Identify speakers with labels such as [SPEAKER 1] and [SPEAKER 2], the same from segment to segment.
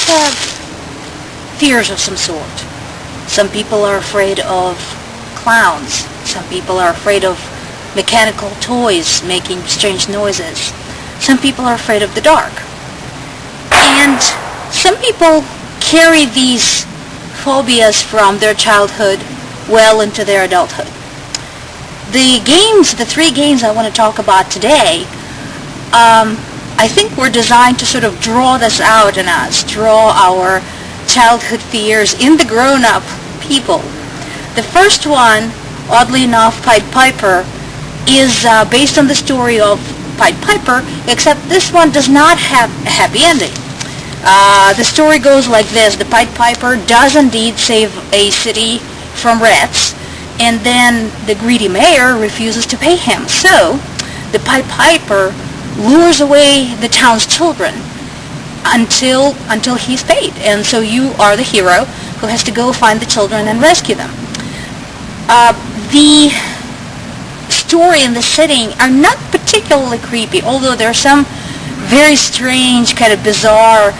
[SPEAKER 1] have fears of some sort. Some people are afraid of clowns. Some people are afraid of mechanical toys making strange noises. Some people are afraid of the dark. And some people carry these phobias from their childhood well into their adulthood. The three games I want to talk about today, I think were designed to sort of draw this out in us, draw our childhood fears in the grown-up people. The first one, oddly enough, Pied Piper, is based on the story of Pied Piper, except this one does not have a happy ending. The story goes like this. The Pied Piper does indeed save a city from rats, and then the greedy mayor refuses to pay him. So the Pied Piper lures away the town's children until he's paid. And so you are the hero who has to go find the children and rescue them. The story and the setting are not particularly creepy, although there are some very strange, kind of bizarre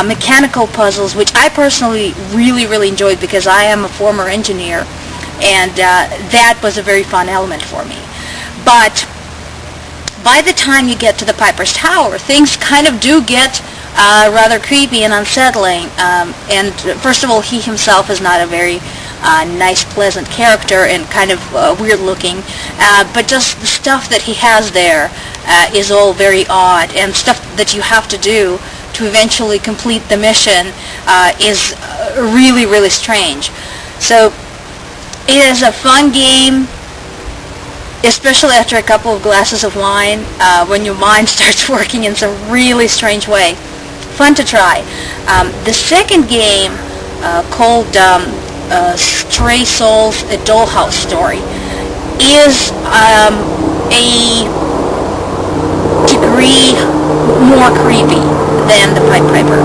[SPEAKER 1] mechanical puzzles, which I personally really enjoyed because I am a former engineer, and that was a very fun element for me. But by the time you get to the Piper's Tower, things kind of do get rather creepy and unsettling. And first of all, he himself is not a very nice, pleasant character and kind of weird looking, but just the stuff that he has there is all very odd, and stuff that you have to do to eventually complete the mission is really strange. So it is a fun game, especially after a couple of glasses of wine, when your mind starts working in some really strange way. Fun to try. The second game, called Stray Souls, a Dollhouse Story, is a degree more creepy than the Pied Piper.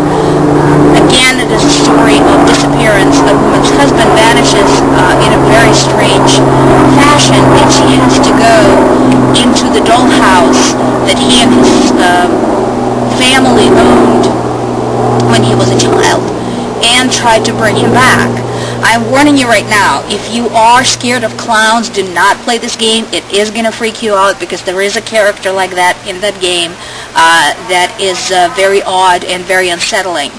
[SPEAKER 1] Again, it is a story of disappearance. A woman's husband vanishes in a very strange fashion, and she has to go into the dollhouse that he and his family owned when he was a child and try to bring him back. I'm warning you right now, if you are scared of clowns, do not play this game. It is going to freak you out because there is a character like that in that game that is very odd and very unsettling.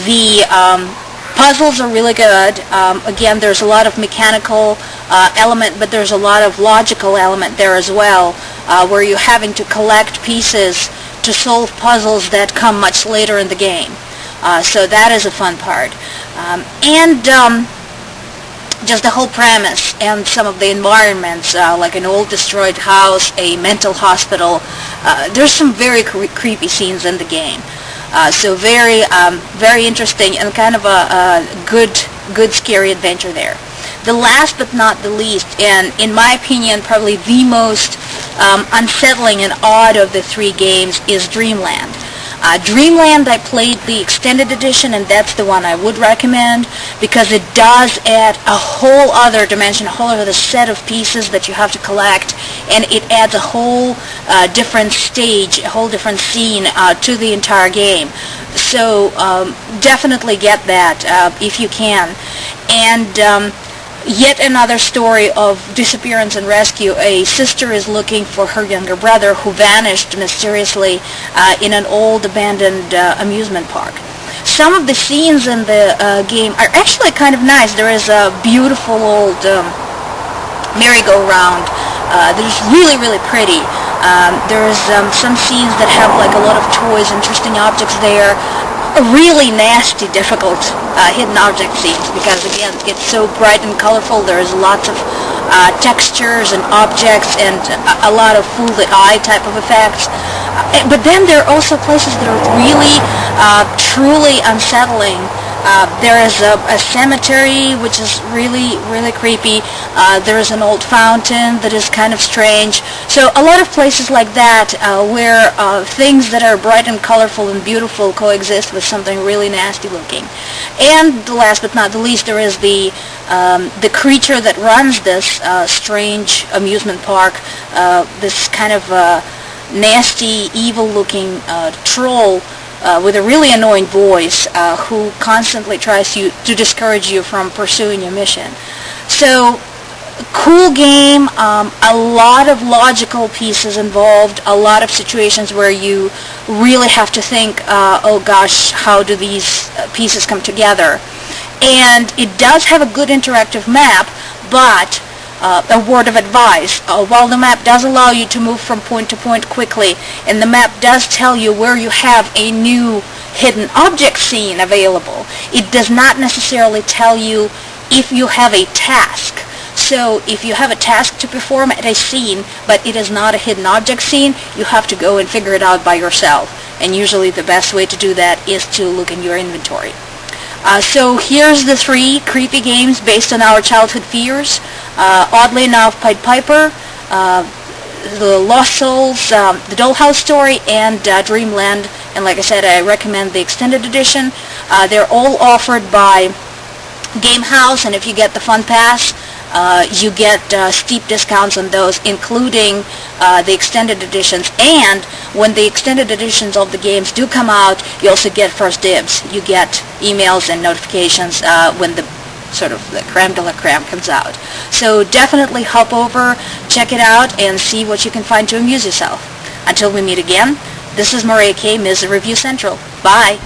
[SPEAKER 1] The puzzles are really good. Again, there's a lot of mechanical element, but there's a lot of logical element there as well, where you're having to collect pieces to solve puzzles that come much later in the game. So that is a fun part. And just the whole premise and some of the environments, like an old destroyed house, a mental hospital. There's some very creepy scenes in the game. So very interesting and kind of a good scary adventure there. The last but not the least, and in my opinion probably the most unsettling and odd of the three games, is Dreamland. Dreamland, I played the extended edition, and that's the one I would recommend because it does add a whole other dimension, a whole other set of pieces that you have to collect, and it adds a whole different stage, a whole different scene to the entire game. So definitely get that if you can. And yet another story of disappearance and rescue. A sister is looking for her younger brother who vanished mysteriously in an old abandoned amusement park. Some of the scenes in the game are actually kind of nice. There is a beautiful old merry-go-round that is really pretty. There is some scenes that have like a lot of toys, interesting objects there. Really nasty, difficult hidden object scenes because again it's so bright and colorful. There's lots of textures and objects and a lot of fool the eye type of effects. But then there are also places that are really truly unsettling. There is a cemetery which is really creepy. There is an old fountain that is kind of strange. So a lot of places like that where things that are bright and colorful and beautiful coexist with something really nasty looking. And last but not the least, there is the creature that runs this strange amusement park, this kind of nasty, evil looking troll with a really annoying voice who constantly tries to discourage you from pursuing your mission. So, cool game, a lot of logical pieces involved, a lot of situations where you really have to think, oh gosh, how do these pieces come together? And it does have a good interactive map, but a word of advice, while the map does allow you to move from point to point quickly, and the map does tell you where you have a new hidden object scene available, it does not necessarily tell you if you have a task. So if you have a task to perform at a scene, but it is not a hidden object scene, you have to go and figure it out by yourself. And usually the best way to do that is to look in your inventory. So here's the 3 creepy games based on our childhood fears. Oddly enough, Pied Piper, the Lost Souls, the Dollhouse story, and Dreamland. And like I said, I recommend the extended edition. They're all offered by Gamehouse, and if you get the Fun Pass, you get steep discounts on those, including the extended editions. And when the extended editions of the games do come out, you also get first dibs. You get emails and notifications when the sort of the creme de la creme comes out. So definitely hop over, check it out, and see what you can find to amuse yourself. Until we meet again, this is Maria K., Ms. Review Central. Bye!